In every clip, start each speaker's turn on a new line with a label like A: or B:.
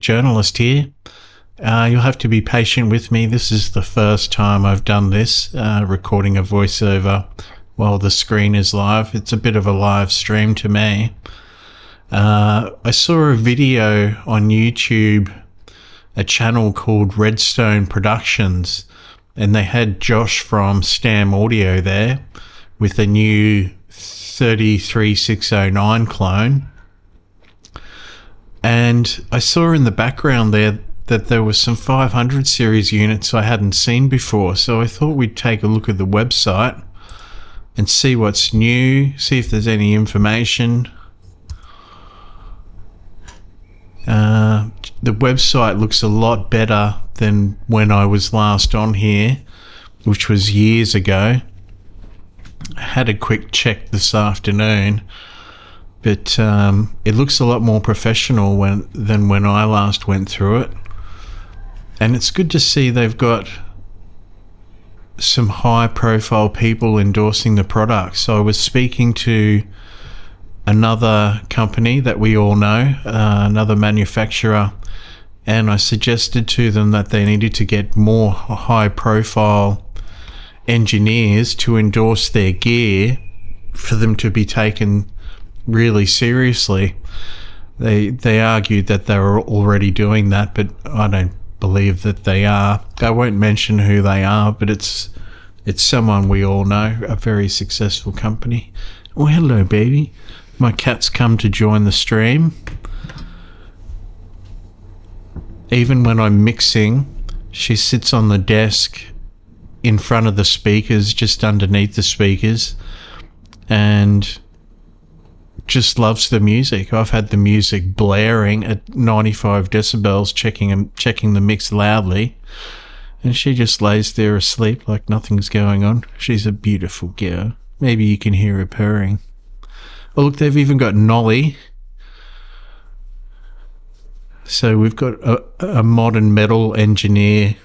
A: journalist here. You'll have to be patient with me. This is the first time I've done this, recording a voiceover while the screen is live. It's a bit of a live stream to me. I saw a video on YouTube, a channel called Redstone Productions, and they had Josh from STAM Audio there with a new 33609 clone. And I saw in the background there that there was some 500 series units I hadn't seen before. So I thought we'd take a look at the website and see what's new, see if there's any information. The website looks a lot better than when I was last on here, which was years ago. I had a quick check this afternoon, but it looks a lot more professional than when I last went through it. And it's good to see they've got some high-profile people endorsing the product. So I was speaking to another company that we all know, another manufacturer, and I suggested to them that they needed to get more high-profile engineers to endorse their gear for them to be taken really seriously. They argued that they were already doing that, but I don't believe that they are. I won't mention who they are, but it's someone we all know, a very successful company. Oh, hello, baby. My cat's come to join the stream. Even when I'm mixing, she sits on the desk in front of the speakers, just underneath the speakers, and just loves the music. I've had the music blaring at 95 decibels, checking the mix loudly, and she just lays there asleep like nothing's going on. She's a beautiful girl. Maybe you can hear her purring. Oh, look, they've even got Nolly. So we've got a modern metal engineer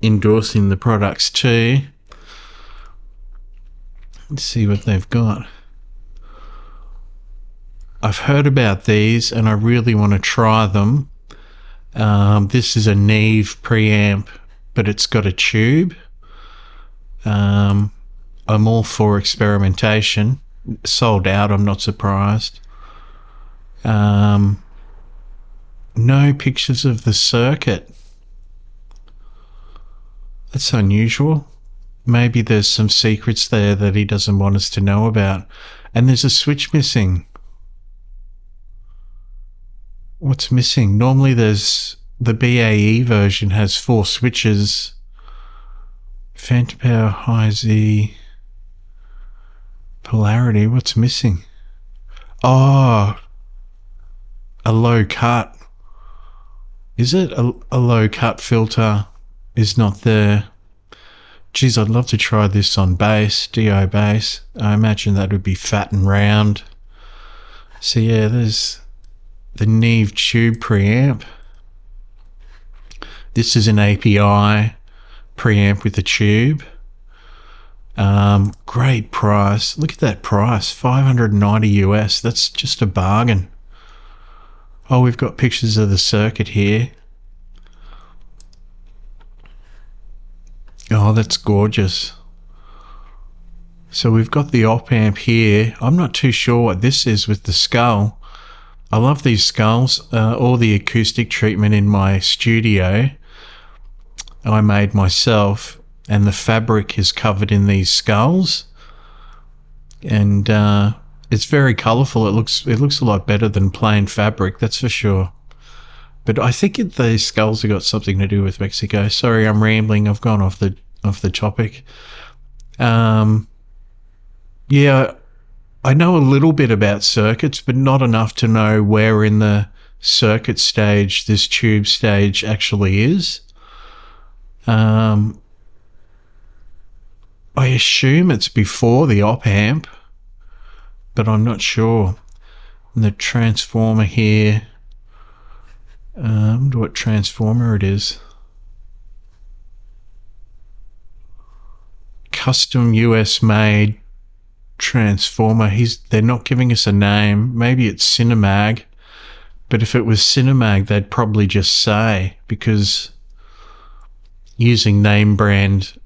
A: endorsing the products too. Let's see what they've got. I've heard about these and I really want to try them. This is a Neve preamp, but it's got a tube. I'm all for experimentation. Sold out, I'm not surprised. No pictures of the circuit. That's unusual. Maybe there's some secrets there that he doesn't want us to know about. And there's a switch missing. What's missing? Normally there's the BAE version has 4 switches. Phantom power, high Z, polarity. What's missing? Oh, a low cut. Is it a low cut filter is not there? Geez, I'd love to try this on bass, DO bass. I imagine that would be fat and round. So yeah, there's the Neve tube preamp. This is an API preamp with a tube. Great price. Look at that price, $590 US. That's just a bargain. Oh, we've got pictures of the circuit here. Oh, that's gorgeous. So we've got the op amp here. I'm not too sure what this is with the skull. I love these skulls. All the acoustic treatment in my studio I made myself, and the fabric is covered in these skulls. And it's very colourful. It looks a lot better than plain fabric, that's for sure. But I think these skulls have got something to do with Mexico. Sorry, I'm rambling. I've gone off the topic. Yeah, I know a little bit about circuits, but not enough to know where in the circuit stage this tube stage actually is. I assume it's before the op amp, but I'm not sure. And the transformer here, I wonder what transformer it is. Custom US made transformer. They're not giving us a name. Maybe it's Cinemag, But if it was Cinemag, they'd probably just say, because using name brand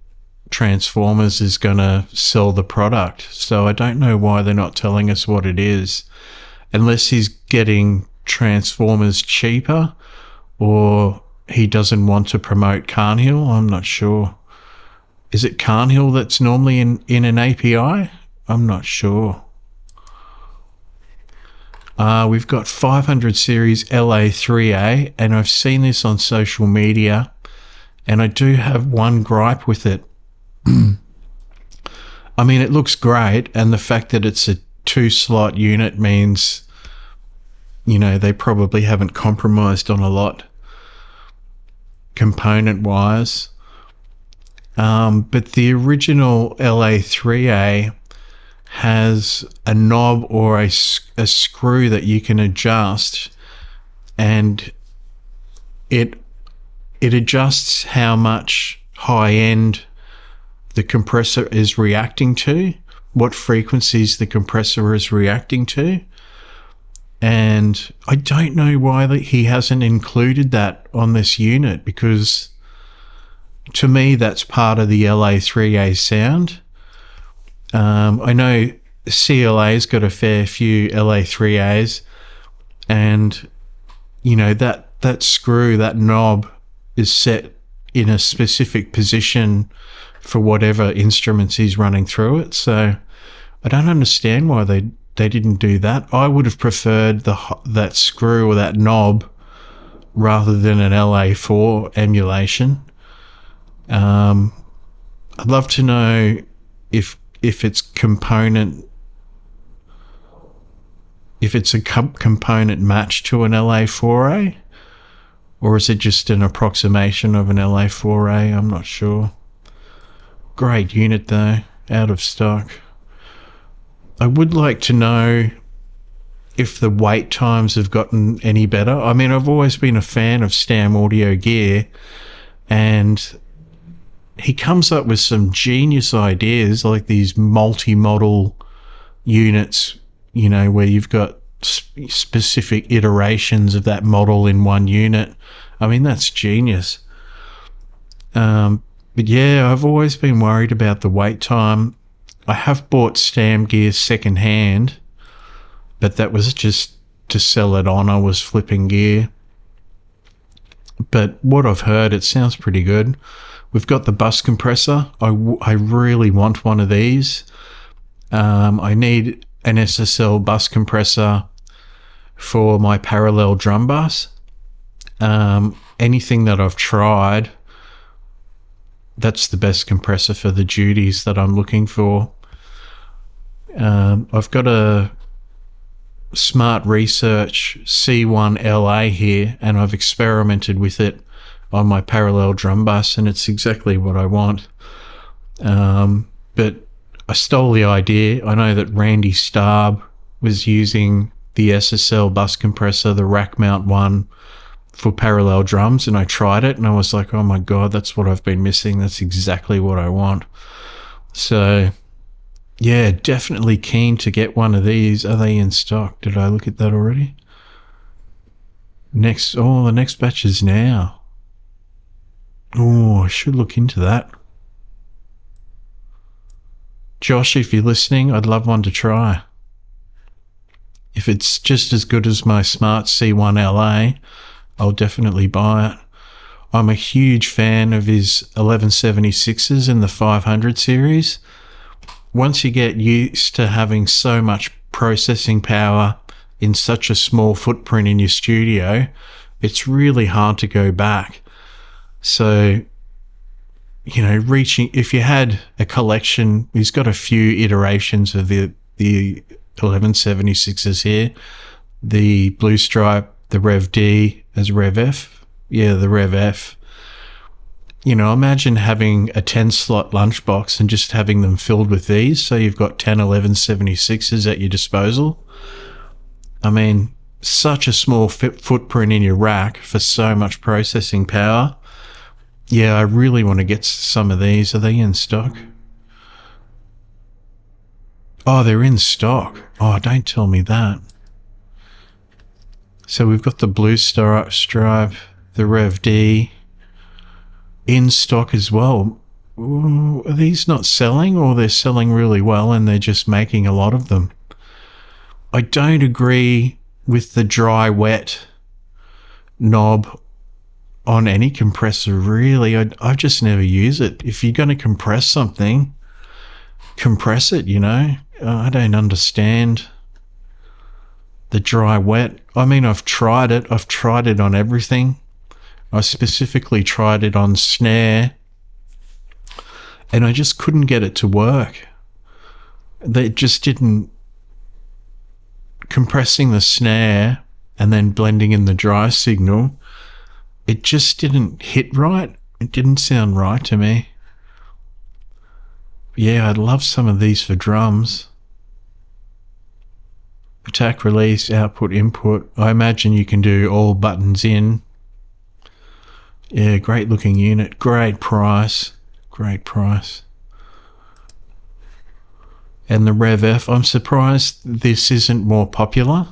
A: transformers is going to sell the product. So I don't know why they're not telling us what it is, unless he's getting transformers cheaper or he doesn't want to promote Carnhill. I'm not sure. Is it Carnhill that's normally in an API? I'm not sure. We've got 500 series LA3A, and I've seen this on social media, and I do have one gripe with it. I mean, it looks great, and the fact that it's a 2-slot unit means, you know, they probably haven't compromised on a lot component-wise. But the original LA3A has a knob or a screw that you can adjust, and it adjusts how much high end the compressor is reacting to, what frequencies the compressor is reacting to. And I don't know why he hasn't included that on this unit, because to me that's part of the LA3A sound. I know CLA's got a fair few LA3As, and you know that screw, that knob is set in a specific position for whatever instruments he's running through it. So I don't understand why they didn't do that. I would have preferred that screw or that knob rather than an LA4 emulation. I'd love to know if it's component, if it's a component match to an LA4A, or is it just an approximation of an LA4A? I'm not sure. Great unit though, out of stock. I would like to know if the wait times have gotten any better. I mean, I've always been a fan of STAM audio gear, and he comes up with some genius ideas, like these multi-model units, you know, where you've got specific iterations of that model in one unit. I mean, that's genius. But yeah, I've always been worried about the wait time. I have bought STAM gear second hand, but that was just to sell it on. I was flipping gear. But what I've heard, it sounds pretty good. We've got the bus compressor. I really want one of these. I need an SSL bus compressor for my parallel drum bus. Anything that I've tried, that's the best compressor for the duties that I'm looking for. I've got a Smart Research C1LA here, and I've experimented with it on my parallel drum bus, and it's exactly what I want. But I stole the idea. I know that Randy Starb was using the SSL bus compressor, the rack mount one, for parallel drums, and I tried it and I was like, oh my god, that's what I've been missing. That's exactly what I want. So yeah, definitely keen to get one of these. Are they in stock? Did I look at that already? The next batch is now. Oh, I should look into that. Josh, if you're listening, I'd love one to try. If it's just as good as my Smart C1LA, I'll definitely buy it. I'm a huge fan of his 1176s in the 500 series. Once you get used to having so much processing power in such a small footprint in your studio, it's really hard to go back. So, you know, if you had a collection, he's got a few iterations of the 1176s here. The Blue Stripe, the Rev D as Rev F. Yeah, the Rev F. You know, imagine having a 10-slot lunchbox and just having them filled with these. So you've got 10 1176s at your disposal. I mean, such a small footprint in your rack for so much processing power. Yeah, I really want to get some of these. Are they in stock? Oh, they're in stock. Oh, don't tell me that. So we've got the blue stripe, the Rev D in stock as well. Ooh, are these not selling, or they're selling really well and they're just making a lot of them? I don't agree with the dry wet knob on any compressor, really. I just never use it. If you're going to compress something, compress it, you know. I don't understand the dry wet. I mean, I've tried it. I've tried it on everything. I specifically tried it on snare, and I just couldn't get it to work. They just didn't. Compressing the snare and then blending in the dry signal, it just didn't hit right. It didn't sound right to me. Yeah, I'd love some of these for drums. Attack, release, output, input. I imagine you can do all buttons in. Yeah, great looking unit. Great price. Great price. And the Rev F, I'm surprised this isn't more popular,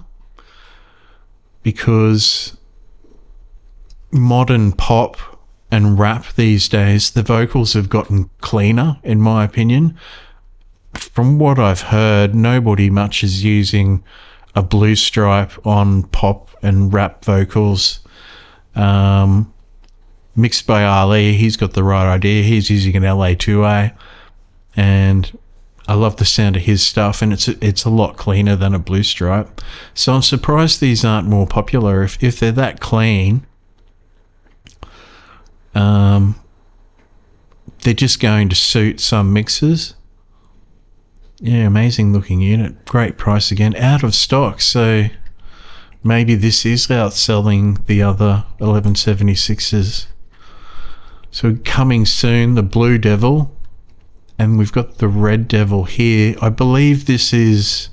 A: because modern pop and rap these days, the vocals have gotten cleaner, in my opinion. From what I've heard, nobody much is using a blue stripe on pop and rap vocals. Mixed by Ali, he's got the right idea. He's using an LA3A, and I love the sound of his stuff, and it's a lot cleaner than a blue stripe. So I'm surprised these aren't more popular. If they're that clean, they're just going to suit some mixers. Yeah, amazing looking unit. Great price again. Out of stock, so maybe this is outselling the other 1176s. So coming soon, the Blue Devil, and we've got the Red Devil here. I believe this is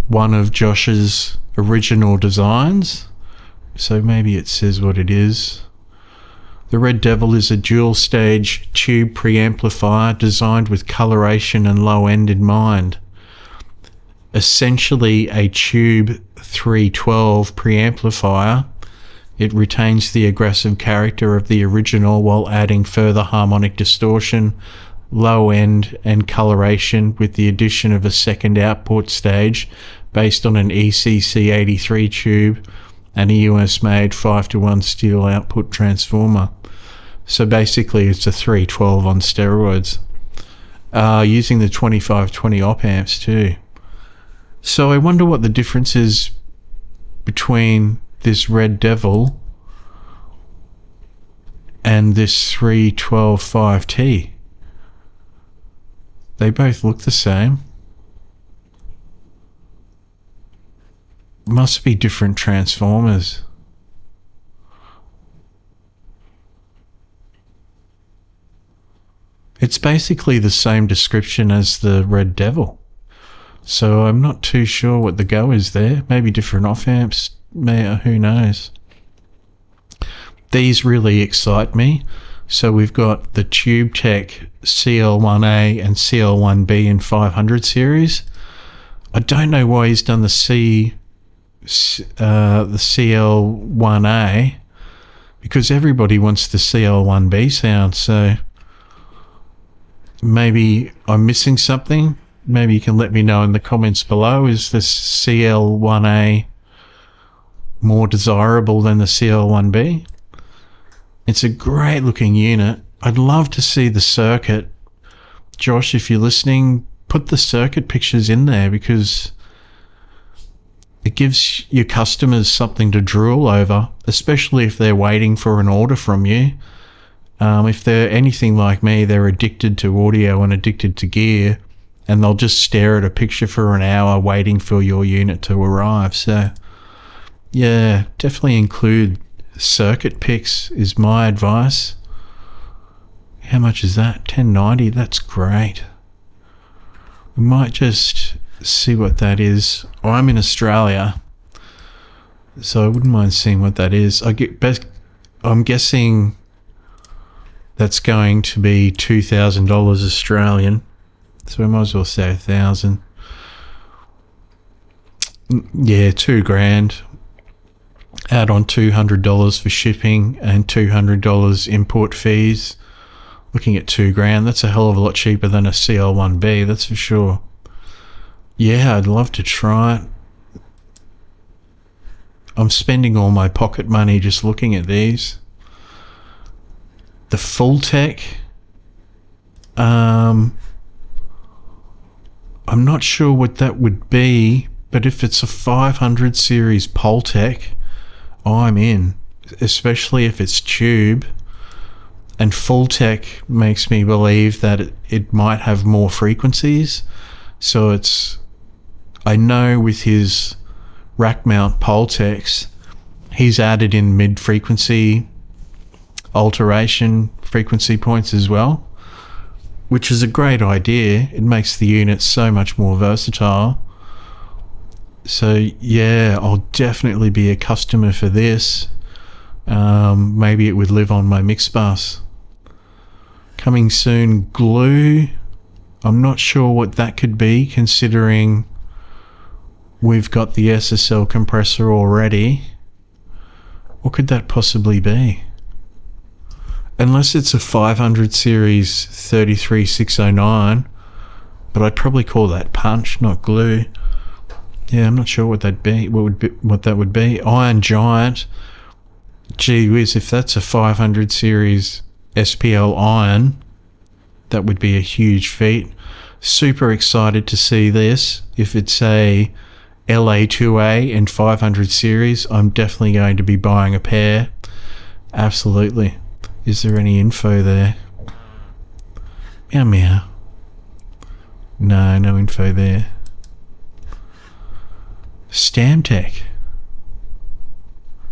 A: one of Josh's original designs, so maybe it says what it is. The Red Devil is a dual-stage tube preamplifier designed with coloration and low end in mind. Essentially a tube 312 preamplifier, it retains the aggressive character of the original while adding further harmonic distortion, low end and coloration, with the addition of a second output stage based on an ECC83 tube and a US-made 5:1 steel output transformer. So basically it's a 312 on steroids, using the 2520 op amps too. So I wonder what the difference is between this Red Devil and this 312 5T. They both look the same. Must be different transformers. It's basically the same description as the Red Devil. So I'm not too sure what the go is there. Maybe different off amps, who knows. These really excite me. So we've got the Tube Tech CL1A and CL1B in 500 series. I don't know why he's done the CL1A, because everybody wants the CL1B sound. So maybe I'm missing something. Maybe you can let me know in the comments below. Is the CL1A more desirable than the CL1B? It's a great looking unit. I'd love to see the circuit. Josh, if you're listening, put the circuit pictures in there, because it gives your customers something to drool over, especially if they're waiting for an order from you. If they're anything like me, they're addicted to audio and addicted to gear, and they'll just stare at a picture for an hour waiting for your unit to arrive. So yeah, definitely include circuit pics is my advice. How much is that? $10.90. That's great. We might just see what that is. I'm in Australia, so I wouldn't mind seeing what that is. I'm guessing that's going to be $2,000 Australian, so we might as well say 1,000. Yeah, $2,000. Add on $200 for shipping and $200 import fees. Looking at $2,000. That's a hell of a lot cheaper than a CL1B, that's for sure. Yeah, I'd love to try it. I'm spending all my pocket money just looking at these. The full tech. I'm not sure what that would be, but if it's a 500 series Poltec, I'm in, especially if it's tube. And full tech makes me believe that it might have more frequencies. So I know with his rack mount Poltecs, he's added in mid-frequency alteration frequency points as well, which is a great idea. It makes the unit so much more versatile. So yeah, I'll definitely be a customer for this. Maybe it would live on my mix bus. Coming soon, glue. I'm not sure what that could be, considering we've got the SSL compressor already. What could that possibly be? Unless it's a 500 series 33609, but I'd probably call that punch, not glue. Yeah, I'm not sure what that would be. Iron Giant. Gee whiz, if that's a 500 series SPL iron, that would be a huge feat. Super excited to see this. If it's a LA3A and 500 series, I'm definitely going to be buying a pair. Absolutely. Is there any info there? Meow meow. No info there. STAM tech.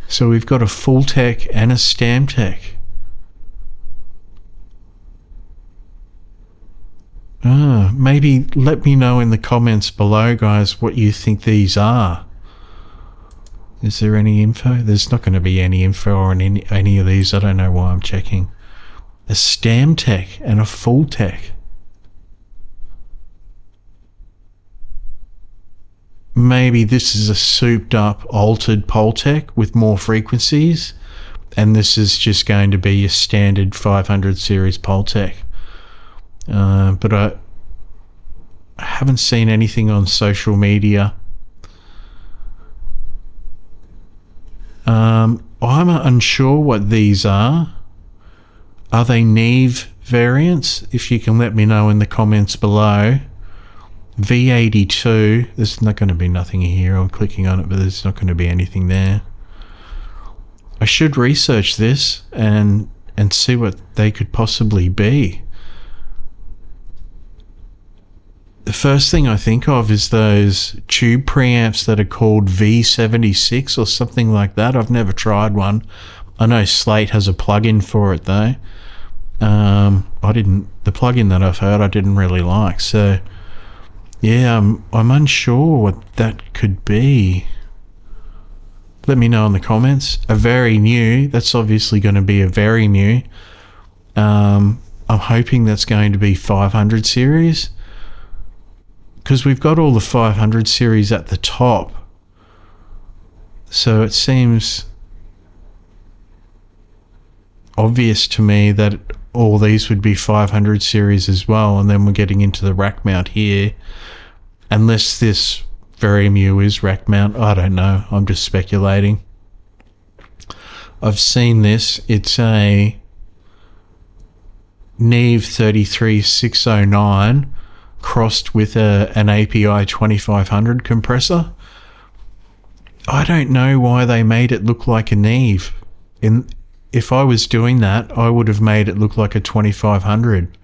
A: So we've got a full tech and a STAM tech. Maybe let me know in the comments below, guys, what you think these are. Is there any info? There's not going to be any info on any of these. I don't know why I'm checking. A STAM tech and a full tech. Maybe this is a souped up, altered Poltec with more frequencies, and this is just going to be a standard 500 series Poltec. But I haven't seen anything on social media. I'm unsure what these are. Are they Neve variants? If you can let me know in the comments below. V82, there's not going to be nothing here. I'm clicking on it, but there's not going to be anything there. I should research this and see what they could possibly be. The first thing I think of is those tube preamps that are called V76 or something like that. I've never tried one. I know Slate has a plugin for it though. The plugin that I've heard I didn't really like. So yeah, I'm unsure what that could be. Let me know in the comments. A very new, that's obviously going to be a very new. I'm hoping that's going to be 500 series, because we've got all the 500 series at the top. So it seems obvious to me that all these would be 500 series as well, and then we're getting into the rack mount here. Unless this very new is rack mount, I don't know. I'm just speculating. I've seen this. It's a Neve 33609 crossed with an API 2500 compressor. I don't know why they made it look like a Neve. If I was doing that, I would have made it look like a 2500.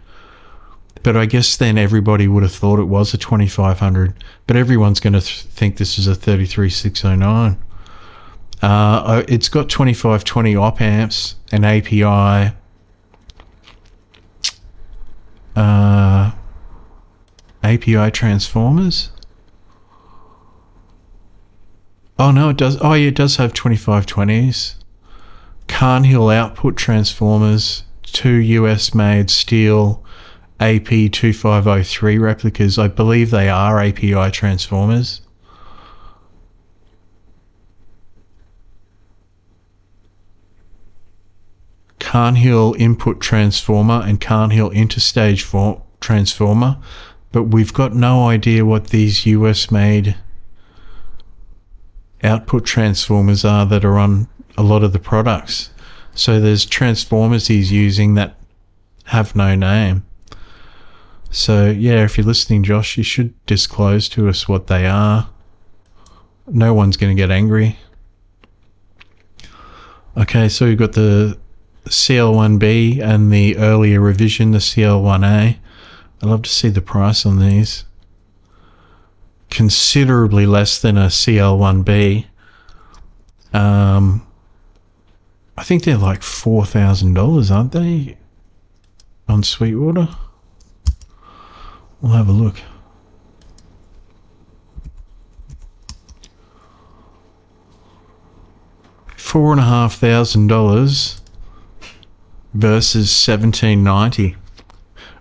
A: But I guess then everybody would have thought it was a 2500. But everyone's going to think this is a 33609. It's got 2520 op amps, an API, API transformers. Oh no, it does. Oh yeah, it does have 2520s. Carnhill output transformers, 2 US made steel AP2503 replicas. I believe they are API transformers. Carnhill input transformer and Carnhill interstage transformer, but we've got no idea what these US made output transformers are that are on a lot of the products. So there's transformers he's using that have no name. So yeah, if you're listening, Josh, you should disclose to us what they are. No one's going to get angry. Okay, so we've got the CL1B and the earlier revision, the CL1A. I'd love to see the price on these. Considerably less than a CL1B. I think they're like $4,000, aren't they? On Sweetwater. We'll have a look. $4,500 versus $1,790,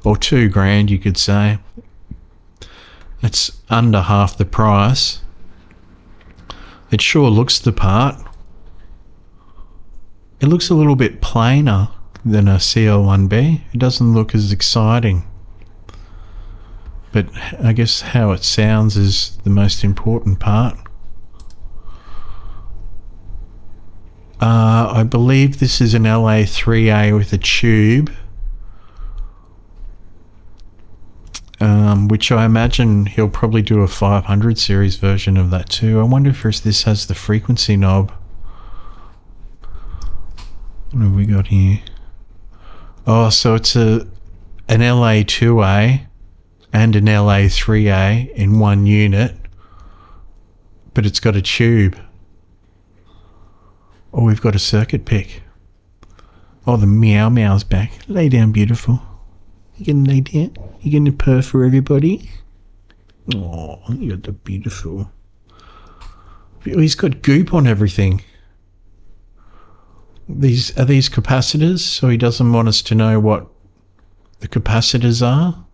A: or $2,000, you could say. It's under half the price. It sure looks the part. It looks a little bit plainer than a CL1B. It doesn't look as exciting. But I guess how it sounds is the most important part. I believe this is an LA3A with a tube, which I imagine he'll probably do a 500 series version of that too. I wonder if this has the frequency knob. What have we got here? Oh, so it's an LA2A and an LA3A in one unit, but it's got a tube. Oh, we've got a circuit pick. Oh, the meow meow's back. Lay down, beautiful. You gonna lay down? You gonna purr for everybody? Oh, you got the beautiful. Oh, he's got goop on everything. Are these capacitors? So he doesn't want us to know what the capacitors are?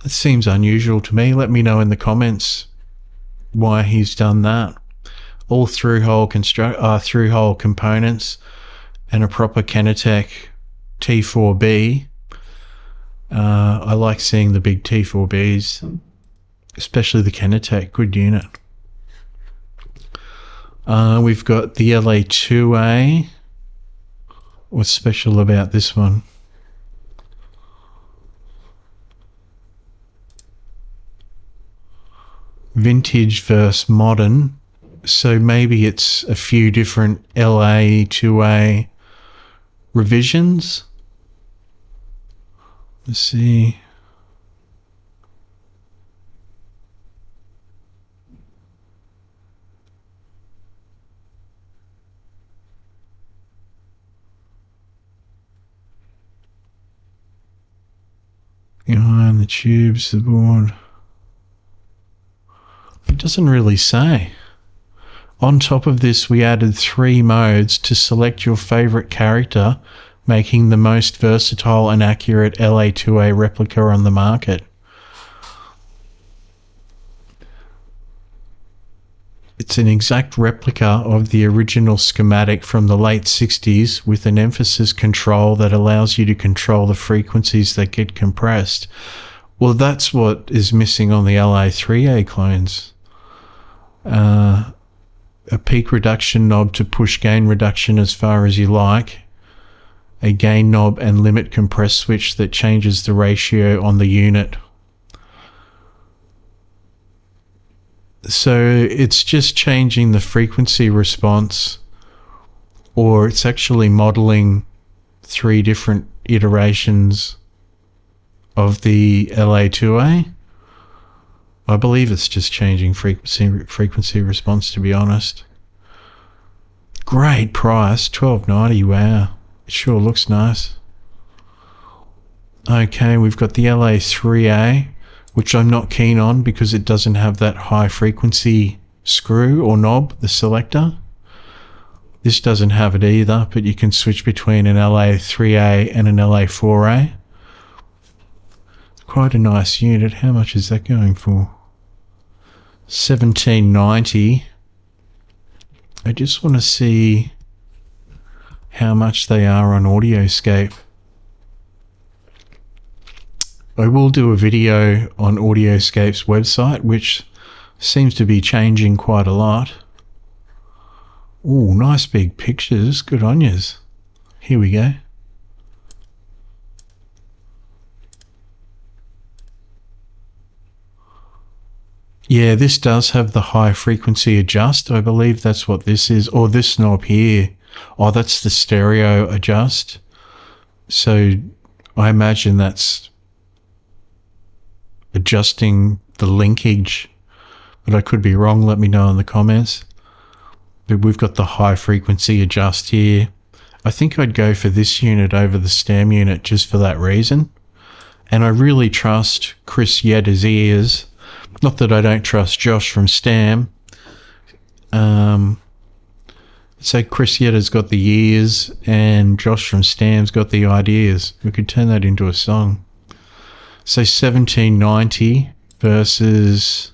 A: That seems unusual to me. Let me know in the comments why he's done that. All through-hole components and a proper Kenetech T4B. I like seeing the big T4Bs, especially the Kenetech. Good unit. We've got the LA2A. What's special about this one? Vintage versus modern. So maybe it's a few different LA2A revisions. Let's see. Behind the tubes, the board. It doesn't really say. On top of this, we added 3 modes to select your favorite character, making the most versatile and accurate LA2A replica on the market. It's an exact replica of the original schematic from the late 60s with an emphasis control that allows you to control the frequencies that get compressed. Well, that's what is missing on the LA3A clones. A peak reduction knob to push gain reduction as far as you like, a gain knob and limit compress switch that changes the ratio on the unit. So it's just changing the frequency response, or it's actually modeling 3 different iterations of the LA2A. I believe it's just changing frequency response, to be honest. Great price, $12.90. Wow, it sure looks nice. Okay, we've got the LA3A, which I'm not keen on because it doesn't have that high frequency screw or knob, the selector. This doesn't have it either, but you can switch between an LA3A and an LA4A. Quite a nice unit. How much is that going for? $17.90. I just want to see how much they are on Audioscape. I will do a video on Audioscape's website, which seems to be changing quite a lot. Ooh, nice big pictures. Good on yous. Here we go. Yeah, this does have the high frequency adjust. I believe that's what this is. Or this knob here. Oh, that's the stereo adjust. So I imagine that's adjusting the linkage. But I could be wrong. Let me know in the comments. But we've got the high frequency adjust here. I think I'd go for this unit over the STAM unit just for that reason. And I really trust Chris Yetta's ears. Not that I don't trust Josh from STAM. So Chris Yetta's got the ears and Josh from STAM's got the ideas. We could turn that into a song. So $1,790 versus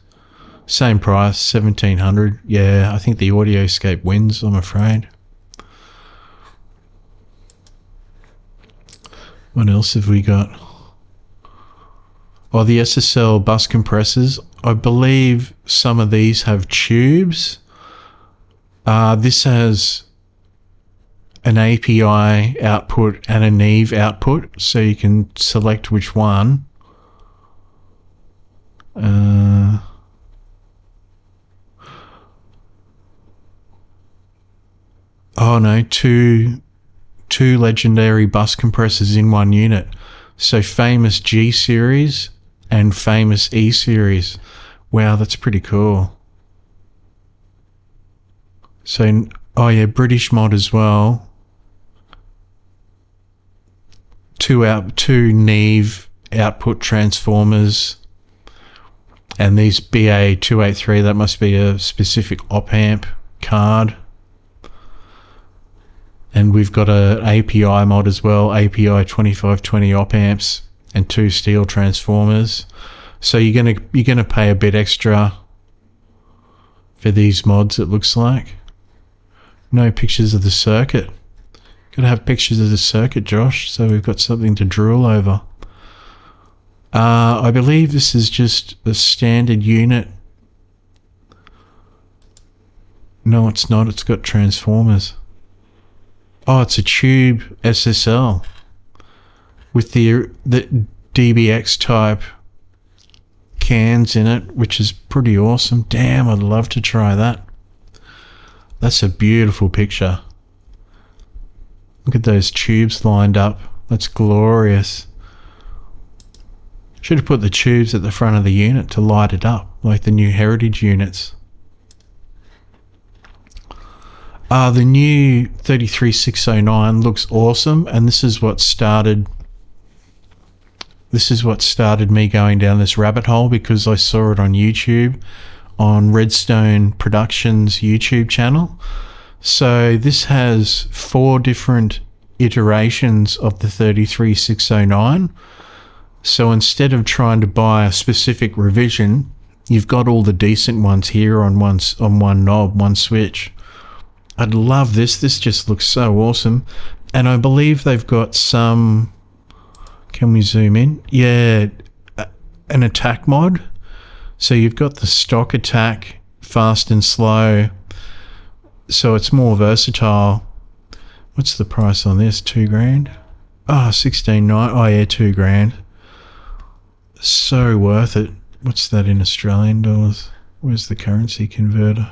A: same price, $1,700. Yeah, I think the Audioscape wins, I'm afraid. What else have we got? Oh, the SSL bus compressors. I believe some of these have tubes. This has an API output and a Neve output, so you can select which one. Oh no, two legendary bus compressors in one unit. So famous G series and famous E series. Wow, that's pretty cool. So, oh yeah, British mod as well. Two Neve output transformers. And these BA283, that must be a specific op amp card. And we've got a API mod as well, API 2520 op amps and 2 steel transformers. So you're gonna pay a bit extra for these mods, it looks like. No pictures of the circuit. Gotta have pictures of the circuit, Josh, so we've got something to drool over. I believe this is just a standard unit. No, it's not. It's got transformers. Oh, it's a tube SSL with the DBX type cans in it, which is pretty awesome. Damn, I'd love to try that. That's a beautiful picture. Look at those tubes lined up. That's glorious. Should have put the tubes at the front of the unit to light it up, like the new Heritage units. The new 33609 looks awesome, and this is what started me going down this rabbit hole, because I saw it on YouTube, on Redstone Productions YouTube channel. So this has 4 different iterations of the 33609. So instead of trying to buy a specific revision, you've got all the decent ones here on one knob, one switch. I'd love this. This just looks so awesome. And I believe they've got some... Can we zoom in? Yeah, an attack mod. So you've got the stock attack, fast and slow. So it's more versatile. What's the price on this? $2,000? Oh, $16,900. Oh yeah, $2,000. So worth it. What's that in Australian dollars? Where's the currency converter?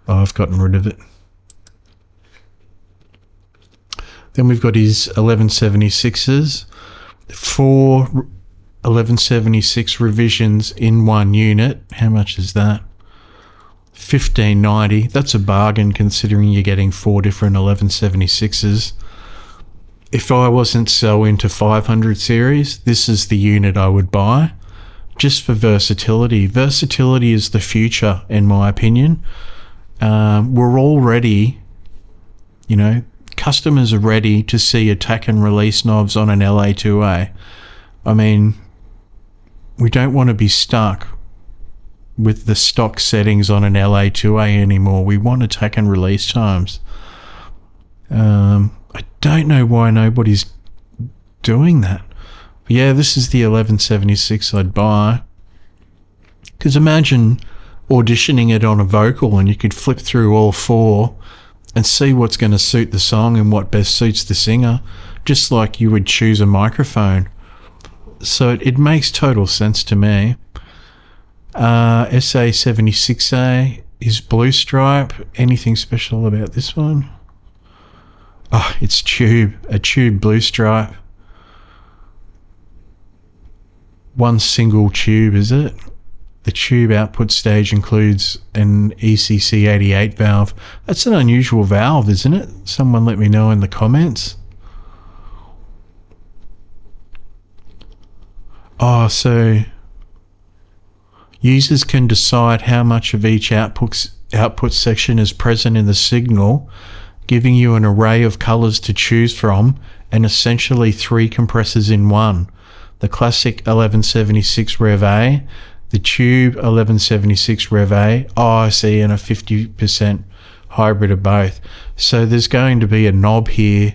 A: Oh, I've gotten rid of it. Then we've got his 1176s. 4 1176 revisions in one unit. How much is that? $15.90. That's a bargain considering you're getting 4 different 1176s. If I wasn't so into 500 series, this is the unit I would buy, just for versatility. Versatility is the future, in my opinion. We're all ready, customers are ready to see attack and release knobs on an LA3A. I mean, we don't want to be stuck with the stock settings on an LA3A anymore. We want attack and release times. I don't know why nobody's doing that. But yeah, this is the 1176 I'd buy. Because imagine auditioning it on a vocal and you could flip through all four and see what's going to suit the song and what best suits the singer, just like you would choose a microphone. So it makes total sense to me. SA76A is blue stripe. Anything special about this one? Oh, it's a tube blue stripe. One single tube, is it? The tube output stage includes an ECC88 valve. That's an unusual valve, isn't it? Someone let me know in the comments. Oh, so users can decide how much of each output section is present in the signal, giving you an array of colors to choose from and essentially 3 compressors in one. The classic 1176 Rev A, the tube 1176 Rev A, I see, and a 50% hybrid of both. So there's going to be a knob here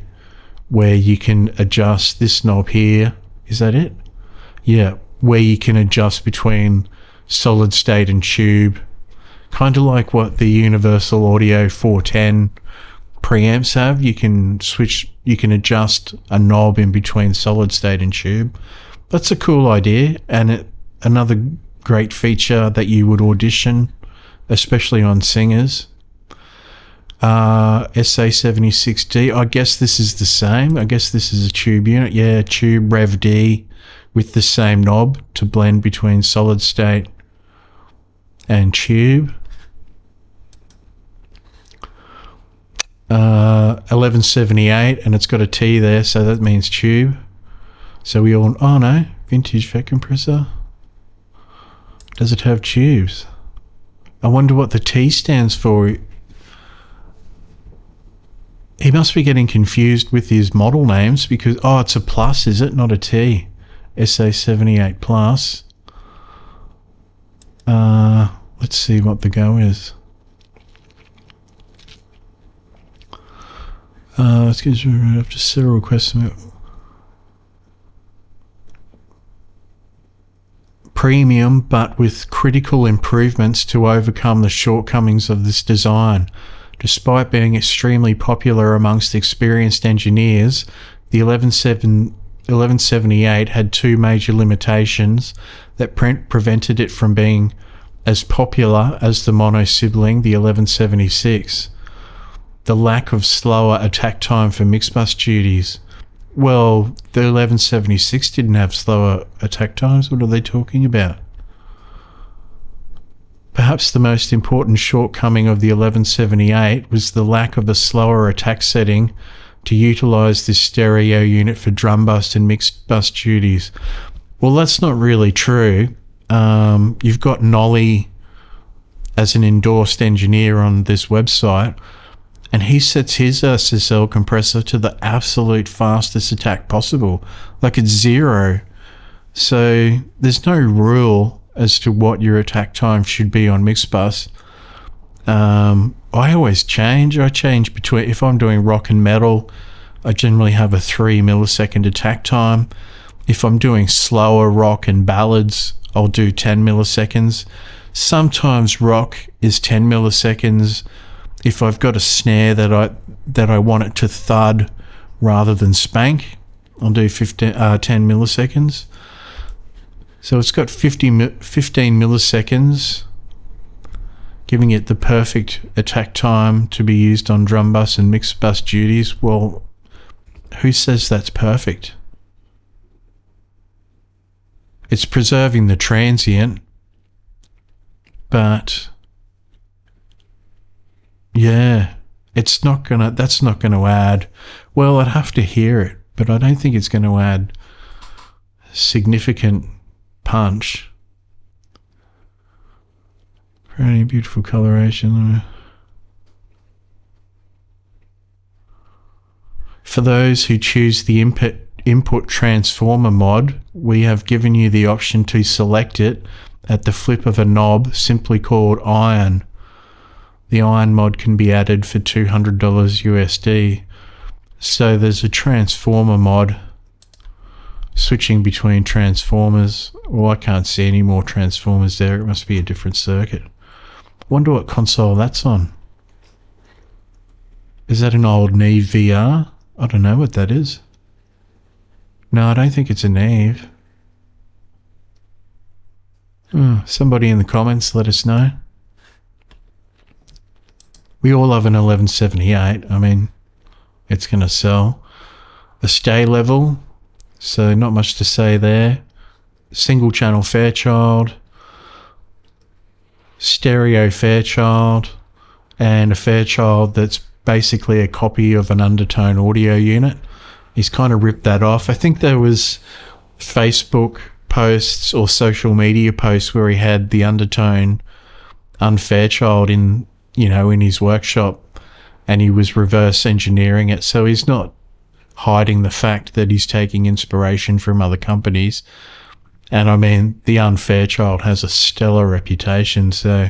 A: where you can adjust this knob here. Is that it? Yeah, where you can adjust between solid state and tube. Kind of like what the Universal Audio 410 preamps have. You can adjust a knob in between solid state and tube. That's a cool idea, and another great feature that you would audition, especially on singers. SA76D, I guess this is the same. I guess this is a tube unit. Yeah, tube Rev D with the same knob to blend between solid state and tube. 1178, and it's got a T there, so that means tube. So we all, oh no, vintage vet compressor. Does it have tubes? I wonder what the T stands for. He must be getting confused with his model names because, oh, it's a plus, is it? Not a T. SA78 plus. Let's see what the go is. Excuse me, after several questions. Premium, but with critical improvements to overcome the shortcomings of this design. Despite being extremely popular amongst experienced engineers, the 1178 had 2 major limitations that prevented it from being as popular as the mono sibling, the 1176. The lack of slower attack time for mix bus duties. Well, the 1176 didn't have slower attack times. What are they talking about? Perhaps the most important shortcoming of the 1178 was the lack of a slower attack setting to utilise this stereo unit for drum bus and mixed bus duties. Well, that's not really true. You've got Nolly as an endorsed engineer on this website, and he sets his SSL compressor to the absolute fastest attack possible, like it's 0. So there's no rule as to what your attack time should be on Mixbus. I always change. I change between, if I'm doing rock and metal, I generally have a 3 millisecond attack time. If I'm doing slower rock and ballads, I'll do 10 milliseconds. Sometimes rock is 10 milliseconds. If I've got a snare that I want it to thud rather than spank, I'll do 10 milliseconds. So it's got 15 milliseconds, giving it the perfect attack time to be used on drum bus and mixed bus duties. Well, who says that's perfect? It's preserving the transient, but yeah, that's not gonna add, well, I'd have to hear it, but I don't think it's going to add significant punch. Pretty beautiful coloration. For those who choose the input transformer mod, we have given you the option to select it at the flip of a knob simply called Iron. The Iron mod can be added for $200 USD. So there's a transformer mod switching between transformers. Well, I can't see any more transformers there. It must be a different circuit. Wonder what console that's on. Is that an old Neve VR? I don't know what that is. No, I don't think it's a Neve. Somebody in the comments let us know. We all have an 1178. I mean, it's going to sell. A stay level, so not much to say there. Single channel Fairchild, stereo Fairchild, and a Fairchild that's basically a copy of an Undertone audio unit. He's kind of ripped that off. I think there was Facebook posts or social media posts where he had the Undertone Unfairchild in his workshop, and he was reverse engineering it. So he's not hiding the fact that he's taking inspiration from other companies. And I mean, the Unfairchild has a stellar reputation, so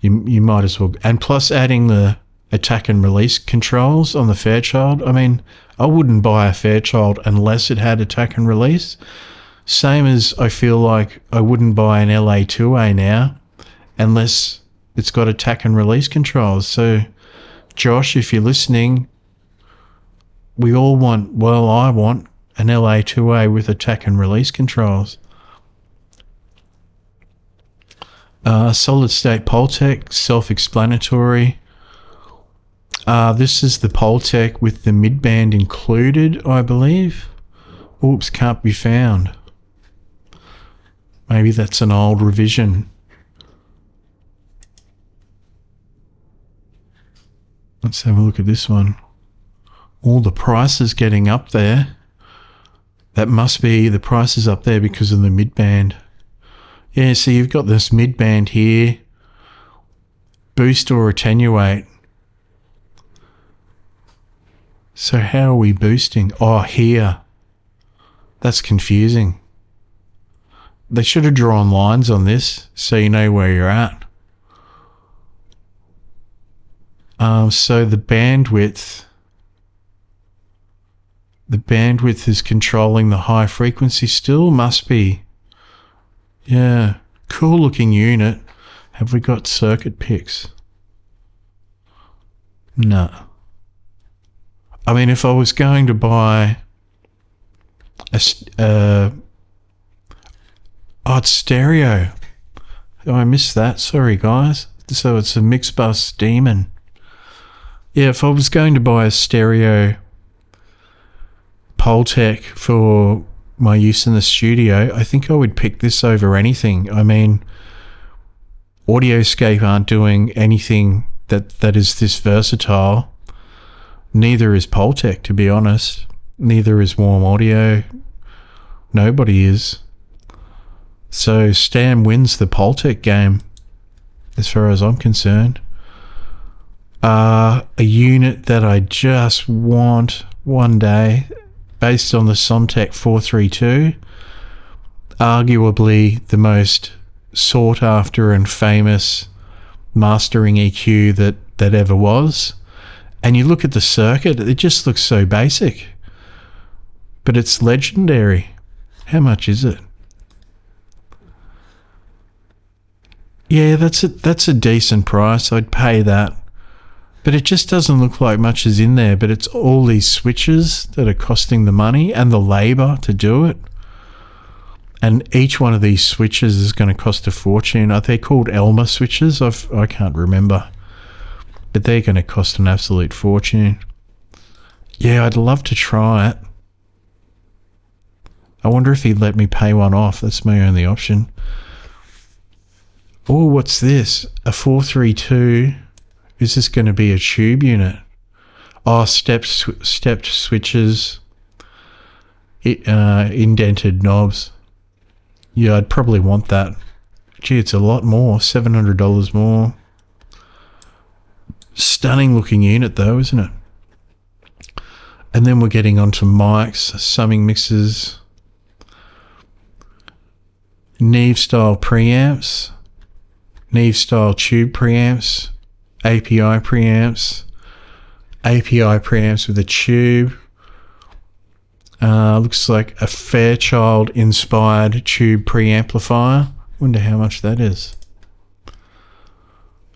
A: you might as well. And plus adding the attack and release controls on the Fairchild. I mean, I wouldn't buy a Fairchild unless it had attack and release. Same as I feel like I wouldn't buy an LA3A now unless it's got attack and release controls. So, Josh, if you're listening, I want an LA3A with attack and release controls. Solid state Pultec, self-explanatory. This is the Pultec with the mid-band included, I believe. Oops, can't be found. Maybe that's an old revision. Let's have a look at this one. All the prices getting up there. That must be the prices up there because of the mid-band. Yeah, so you've got this mid-band here. Boost or attenuate. So how are we boosting? Oh, here. That's confusing. They should have drawn lines on this so you know where you're at. So the bandwidth is controlling the high frequency still, must be. Yeah, cool looking unit. Have we got circuit pics? No. I mean, if I was going to buy it's stereo. Oh, I missed that. Sorry, guys. So it's a mixed bus demon. Yeah, if I was going to buy a stereo Pultec for my use in the studio, I think I would pick this over anything. I mean, Audioscape aren't doing anything that is this versatile. Neither is Pultec, to be honest. Neither is Warm Audio. Nobody is. So STAM wins the Pultec game, as far as I'm concerned. A unit that I just want one day, based on the Sontec 432, arguably the most sought after and famous mastering EQ that ever was. And you look at the circuit, it just looks so basic, but it's legendary. How much is it? Yeah, that's a decent price. I'd pay that. But it just doesn't look like much is in there, but it's all these switches that are costing the money and the labor to do it. And each one of these switches is going to cost a fortune. Are they called Elmer switches? I can't remember. But they're going to cost an absolute fortune. Yeah, I'd love to try it. I wonder if he'd let me pay one off. That's my only option. Oh, what's this? A 432. Is this going to be a tube unit? Oh, stepped switches. Indented knobs. Yeah, I'd probably want that. Gee, it's a lot more. $700 more. Stunning looking unit though, isn't it? And then we're getting onto mics, summing mixers, Neve style preamps, Neve style tube preamps, API preamps, API preamps with a tube. Looks like a Fairchild inspired tube preamplifier. Wonder how much that is.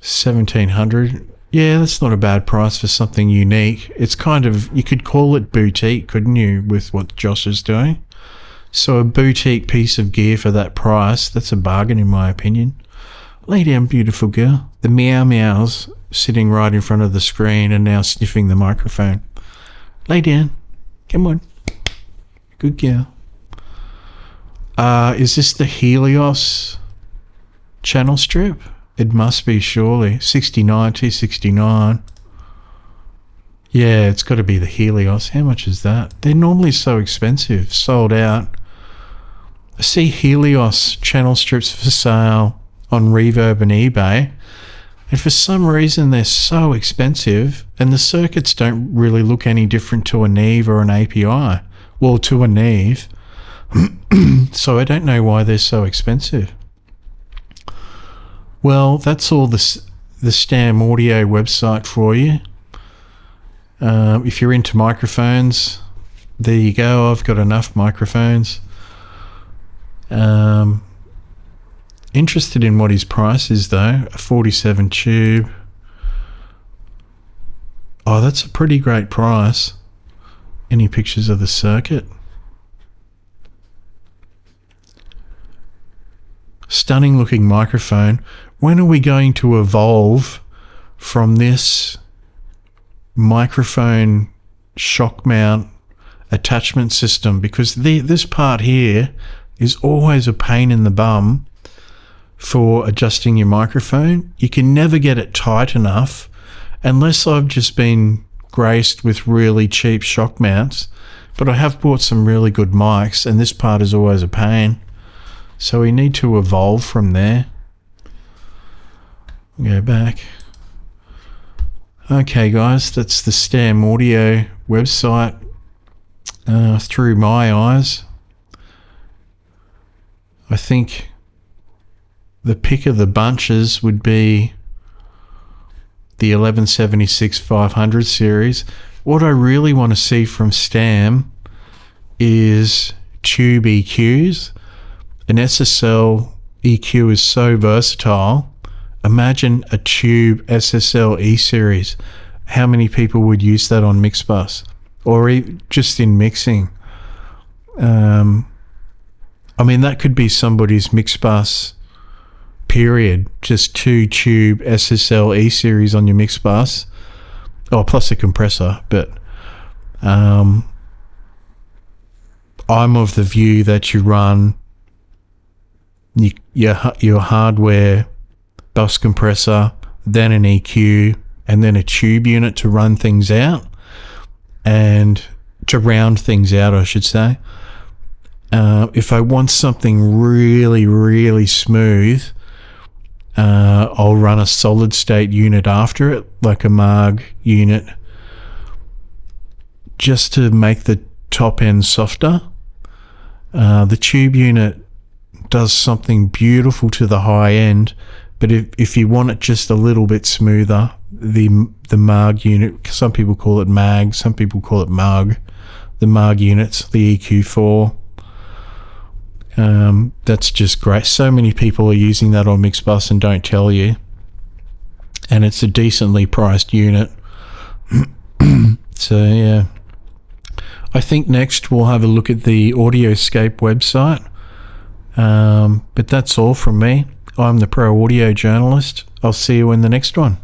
A: 1700. Yeah, that's not a bad price for something unique. It's kind of, you could call it boutique, couldn't you, with what Josh is doing? So a boutique piece of gear for that price, that's a bargain in my opinion. Lay down, beautiful girl. The meow meows sitting right in front of the screen and now sniffing the microphone. Lay down. Come on. Good girl. Is this the Helios channel strip? It must be, surely. 69, 269. Yeah, it's got to be the Helios. How much is that? They're normally so expensive. Sold out. I see Helios channel strips for sale on Reverb and eBay. And for some reason, they're so expensive. And the circuits don't really look any different to a Neve or an API. Well, to a Neve. So I don't know why they're so expensive. Well, that's all the STAM audio website for you. If you're into microphones, there you go. I've got enough microphones. Interested in what his price is though. A 47 tube. Oh, that's a pretty great price. Any pictures of the circuit? Stunning looking microphone. When are we going to evolve from this microphone shock mount attachment system? Because this part here is always a pain in the bum for adjusting your microphone. You can never get it tight enough unless I've just been graced with really cheap shock mounts. But I have bought some really good mics and this part is always a pain. So we need to evolve from there. Go back. Okay guys, that's the STAM audio website through my eyes. I think the pick of the bunches would be the 1176 500 series. What I really want to see from STAM is tube EQs. An SSL EQ is so versatile. Imagine a tube SSL E series. How many people would use that on Mixbus or just in mixing? I mean, that could be somebody's Mixbus period. Just 2 tube SSL E series on your Mixbus. Oh, plus a compressor. But I'm of the view that you run your hardware bus compressor, then an EQ, and then a tube unit to run things out and to round things out, I should say. If I want something really, really smooth, I'll run a solid state unit after it, like a Marg unit, just to make the top end softer. The tube unit does something beautiful to the high end, but if you want it just a little bit smoother, the Marg unit, some people call it Mag, some people call it Mug, the Marg units, the EQ4, that's just great. So many people are using that on Mixbus and don't tell you, and it's a decently priced unit. So yeah, I think next we'll have a look at the Audioscape website. But that's all from me. I'm the Pro Audio Journalist. I'll see you in the next one.